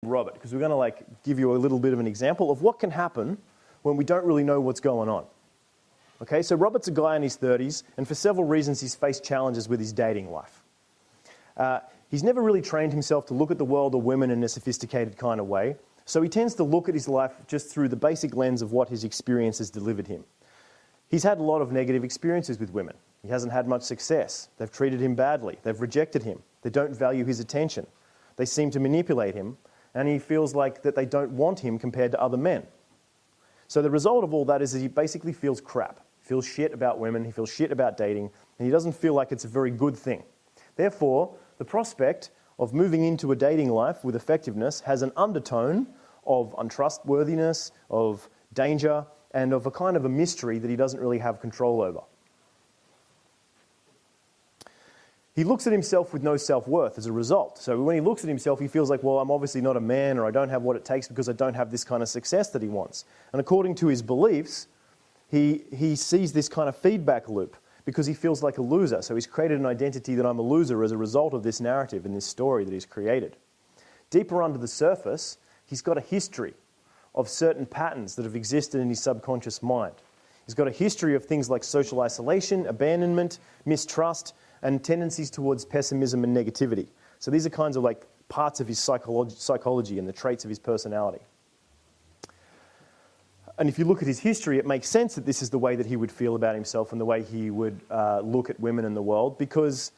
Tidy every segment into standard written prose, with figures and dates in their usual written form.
Robert, because we're going to give you a little bit of an example of what can happen when we don't really know what's going on. Okay, so Robert's a guy in his 30s, and for several reasons he's faced challenges with his dating life. He's never really trained himself to look at the world or women in a sophisticated kind of way, so he tends to look at his life just through the basic lens of what his experience has delivered him. He's had a lot of negative experiences with women. He hasn't had much success. They've treated him badly. They've rejected him. They don't value his attention. They seem to manipulate him, and he feels like that they don't want him compared to other men. So the result of all that is that he basically feels crap. He feels shit about women, he feels shit about dating, and he doesn't feel like it's a very good thing. Therefore, the prospect of moving into a dating life with effectiveness has an undertone of untrustworthiness, of danger, and of a kind of a mystery that he doesn't really have control over. He looks at himself with no self-worth as a result. So when he looks at himself, he feels like, well, I'm obviously not a man, or I don't have what it takes because I don't have this kind of success that he wants. And according to his beliefs, he sees this kind of feedback loop because he feels like a loser. So he's created an identity that I'm a loser as a result of this narrative and this story that he's created. Deeper under the surface, he's got a history of certain patterns that have existed in his subconscious mind. He's got a history of things like social isolation, abandonment, mistrust, and tendencies towards pessimism and negativity. So these are kinds of parts of his psychology and the traits of his personality. And if you look at his history, it makes sense that this is the way that he would feel about himself and the way he would look at women in the world, because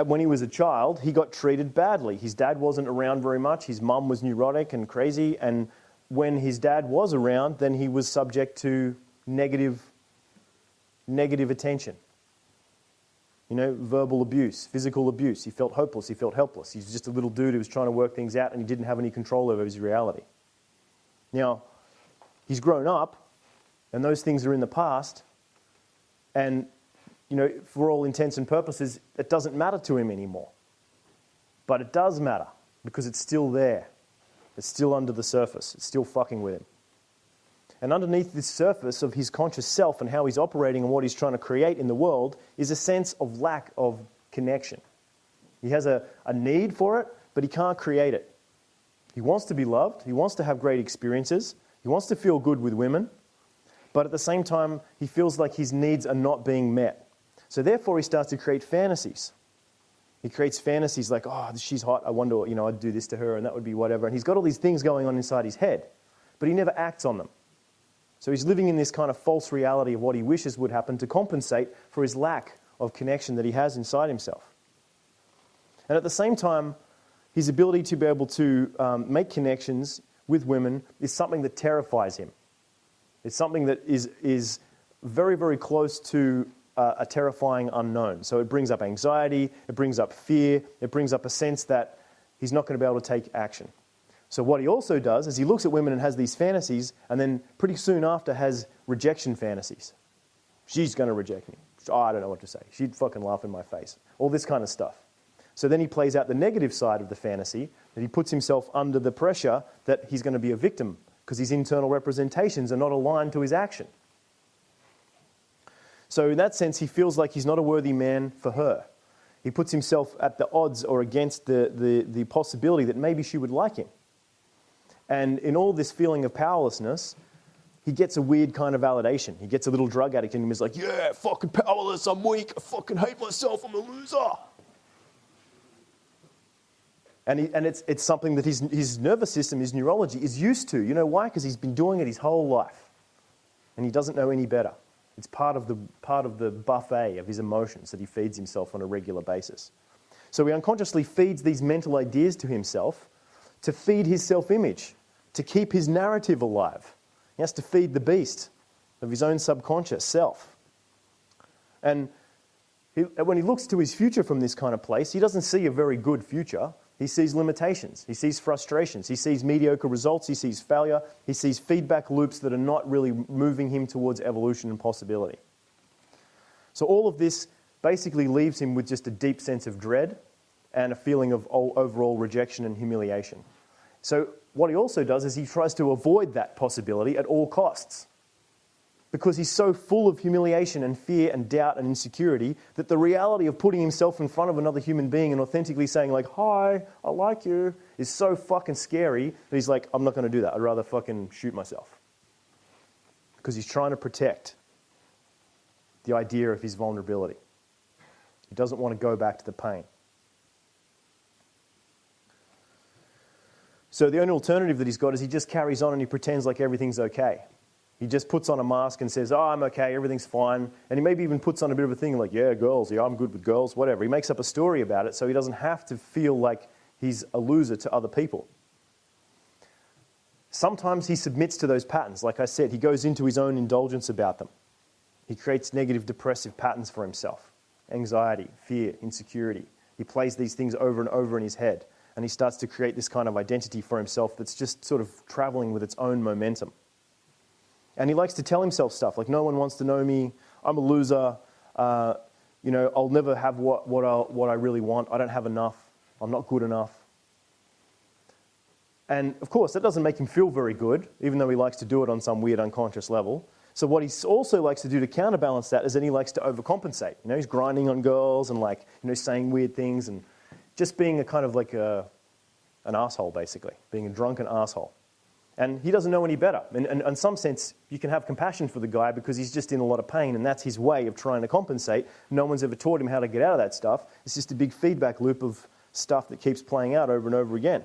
when he was a child, he got treated badly. His dad wasn't around very much. His mum was neurotic and crazy, and when his dad was around, then he was subject to negative attention. You know, verbal abuse, physical abuse. He felt hopeless, he felt helpless. He's just a little dude who was trying to work things out and he didn't have any control over his reality. Now, he's grown up and those things are in the past, and, you know, for all intents and purposes, it doesn't matter to him anymore. But it does matter because it's still there. It's still under the surface. It's still fucking with him. And underneath this surface of his conscious self and how he's operating and what he's trying to create in the world is a sense of lack of connection. He has a need for it, but he can't create it. He wants to be loved. He wants to have great experiences. He wants to feel good with women. But at the same time, he feels like his needs are not being met. So therefore, he starts to create fantasies. He creates fantasies like, oh, she's hot. I wonder, you know, I'd do this to her and that would be whatever. And he's got all these things going on inside his head, but he never acts on them. So he's living in this kind of false reality of what he wishes would happen to compensate for his lack of connection that he has inside himself. And at the same time, his ability to be able to make connections with women is something that terrifies him. It's something that is very, very close to a terrifying unknown. So it brings up anxiety, it brings up fear, it brings up a sense that he's not going to be able to take action. So what he also does is he looks at women and has these fantasies, and then pretty soon after has rejection fantasies. She's going to reject me. Oh, I don't know what to say. She'd fucking laugh in my face. All this kind of stuff. So then he plays out the negative side of the fantasy, that he puts himself under the pressure that he's going to be a victim because his internal representations are not aligned to his action. So in that sense, he feels like he's not a worthy man for her. He puts himself at the odds or against the possibility that maybe she would like him. And in all this feeling of powerlessness, he gets a weird kind of validation. He gets a little drug addict in him. He's like, yeah, fucking powerless, I'm weak, I fucking hate myself, I'm a loser. And it's something that his nervous system, his neurology is used to. You know why? Because he's been doing it his whole life. And he doesn't know any better. It's part of the buffet of his emotions that he feeds himself on a regular basis. So he unconsciously feeds these mental ideas to himself to feed his self-image, to keep his narrative alive. He has to feed the beast of his own subconscious self. And when he looks to his future from this kind of place, he doesn't see a very good future. He sees limitations. He sees frustrations. He sees mediocre results. He sees failure. He sees feedback loops that are not really moving him towards evolution and possibility. So all of this basically leaves him with just a deep sense of dread and a feeling of overall rejection and humiliation. So what he also does is he tries to avoid that possibility at all costs, because he's so full of humiliation and fear and doubt and insecurity that the reality of putting himself in front of another human being and authentically saying like, hi, I like you, is so fucking scary that he's like, I'm not going to do that. I'd rather fucking shoot myself. Because he's trying to protect the idea of his vulnerability. He doesn't want to go back to the pain. So the only alternative that he's got is he just carries on and he pretends like everything's okay. He just puts on a mask and says, oh, I'm okay, everything's fine. And he maybe even puts on a bit of a thing like, yeah, girls, yeah, I'm good with girls, whatever. He makes up a story about it so he doesn't have to feel like he's a loser to other people. Sometimes he submits to those patterns. Like I said, he goes into his own indulgence about them. He creates negative, depressive patterns for himself. Anxiety, fear, insecurity. He plays these things over and over in his head. And he starts to create this kind of identity for himself that's just sort of traveling with its own momentum. And he likes to tell himself stuff like, no one wants to know me, I'm a loser, I'll never have what I really want, I don't have enough, I'm not good enough. And of course, that doesn't make him feel very good, even though he likes to do it on some weird unconscious level. So what he also likes to do to counterbalance that is that he likes to overcompensate. He's grinding on girls and saying weird things and just being a kind of like an asshole, basically, being a drunken asshole. And he doesn't know any better. And in some sense, you can have compassion for the guy because he's just in a lot of pain, and that's his way of trying to compensate. No one's ever taught him how to get out of that stuff. It's just a big feedback loop of stuff that keeps playing out over and over again.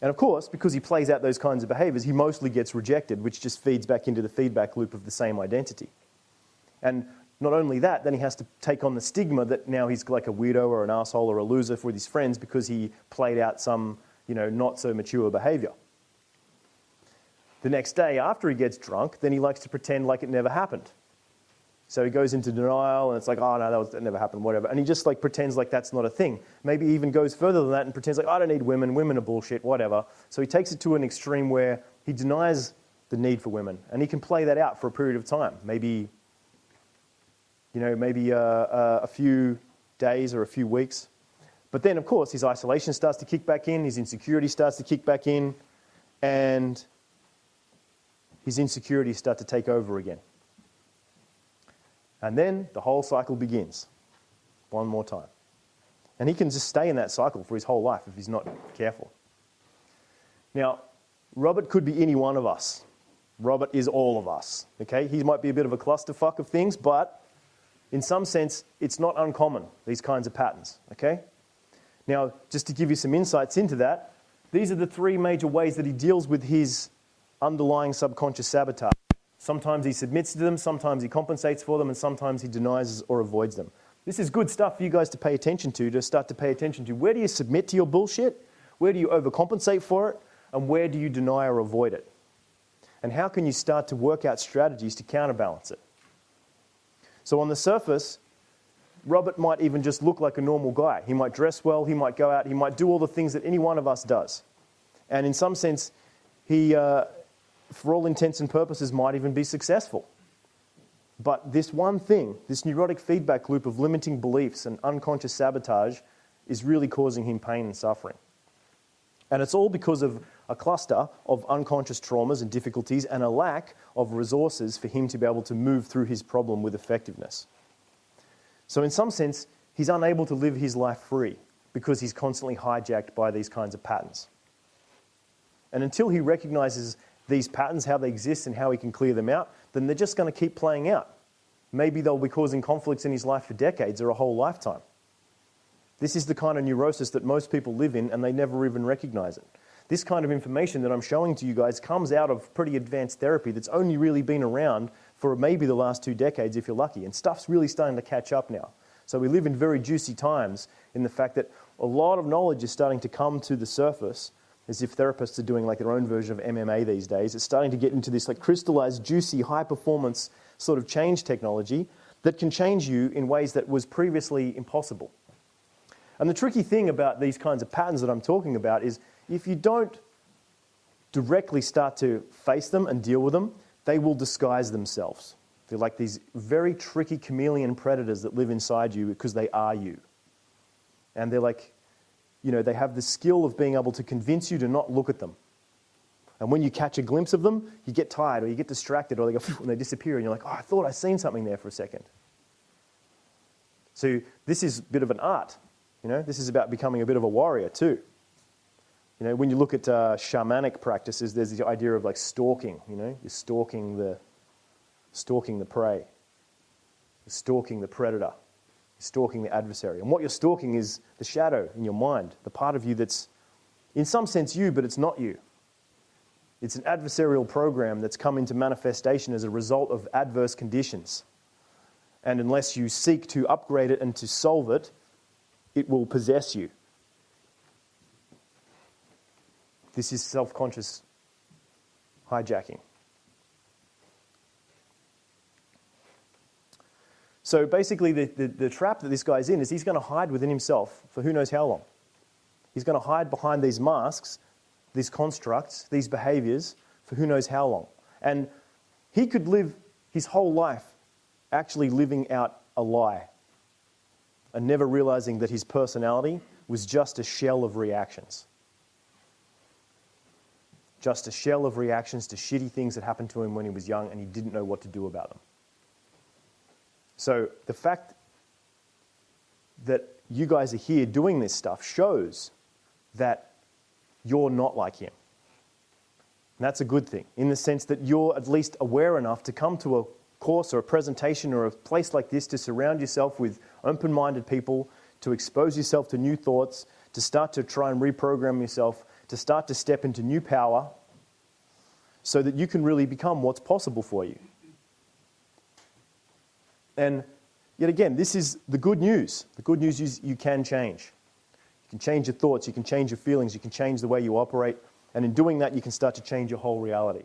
And of course, because he plays out those kinds of behaviors, he mostly gets rejected, which just feeds back into the feedback loop of the same identity. And not only that, then he has to take on the stigma that now he's like a weirdo or an asshole or a loser with his friends because he played out some, not so mature behavior. The next day, after he gets drunk, then he likes to pretend like it never happened. So he goes into denial, and it's like, oh, no, that never happened, whatever. And he just pretends like that's not a thing. Maybe he even goes further than that and pretends like, I don't need women are bullshit, whatever. So he takes it to an extreme where he denies the need for women. And he can play that out for a period of time. Maybe a few days or a few weeks. But then, of course, his isolation starts to kick back in, his insecurity starts to kick back in, and his insecurities start to take over again. And then the whole cycle begins one more time. And he can just stay in that cycle for his whole life if he's not careful. Now, Robert could be any one of us. Robert is all of us, okay? He might be a bit of a clusterfuck of things, but in some sense, it's not uncommon, these kinds of patterns, okay? Now, just to give you some insights into that, these are the three major ways that he deals with his underlying subconscious sabotage. Sometimes he submits to them, sometimes he compensates for them, and sometimes he denies or avoids them. This is good stuff for you guys to pay attention to start to pay attention to. Where do you submit to your bullshit? Where do you overcompensate for it? And where do you deny or avoid it? And how can you start to work out strategies to counterbalance it? So on the surface, Robert might even just look like a normal guy. He might dress well, he might go out, he might do all the things that any one of us does. And in some sense, he, for all intents and purposes, might even be successful. But this one thing, this neurotic feedback loop of limiting beliefs and unconscious sabotage is really causing him pain and suffering. And it's all because of a cluster of unconscious traumas and difficulties and a lack of resources for him to be able to move through his problem with effectiveness. So in some sense, he's unable to live his life free because he's constantly hijacked by these kinds of patterns. And until he recognizes these patterns, how they exist and how he can clear them out, then they're just going to keep playing out. Maybe they'll be causing conflicts in his life for decades or a whole lifetime. This is the kind of neurosis that most people live in and they never even recognize it. This kind of information that I'm showing to you guys comes out of pretty advanced therapy that's only really been around for maybe the last 2 decades if you're lucky, and stuff's really starting to catch up now. So we live in very juicy times in the fact that a lot of knowledge is starting to come to the surface, as if therapists are doing their own version of MMA these days. It's starting to get into this crystallized, juicy, high-performance sort of change technology that can change you in ways that was previously impossible. And the tricky thing about these kinds of patterns that I'm talking about is if you don't directly start to face them and deal with them, they will disguise themselves. They're like these very tricky chameleon predators that live inside you because they are you. And they're they have the skill of being able to convince you to not look at them. And when you catch a glimpse of them, you get tired or you get distracted or they go and they disappear and you're like, oh, I thought I seen something there for a second. So this is a bit of an art. This is about becoming a bit of a warrior too. You know, when you look at shamanic practices, there's the idea of like stalking. You know, you're stalking the prey, you're stalking the predator, you're stalking the adversary. And what you're stalking is the shadow in your mind, the part of you that's, in some sense, you, but it's not you. It's an adversarial program that's come into manifestation as a result of adverse conditions. And unless you seek to upgrade it and to solve it, it will possess you. This is self-conscious hijacking. So basically the trap that this guy's in is he's going to hide within himself for who knows how long. He's going to hide behind these masks, these constructs, these behaviours for who knows how long. And he could live his whole life actually living out a lie and never realising that his personality was just a shell of reactions. Just a shell of reactions to shitty things that happened to him when he was young and he didn't know what to do about them. So the fact that you guys are here doing this stuff shows that you're not like him. And that's a good thing, in the sense that you're at least aware enough to come to a course or a presentation or a place like this to surround yourself with open-minded people, to expose yourself to new thoughts, to start to try and reprogram yourself, to start to step into new power so that you can really become what's possible for you. And yet again, this is the good news. The good news is you can change. You can change your thoughts, you can change your feelings, you can change the way you operate, and in doing that, you can start to change your whole reality.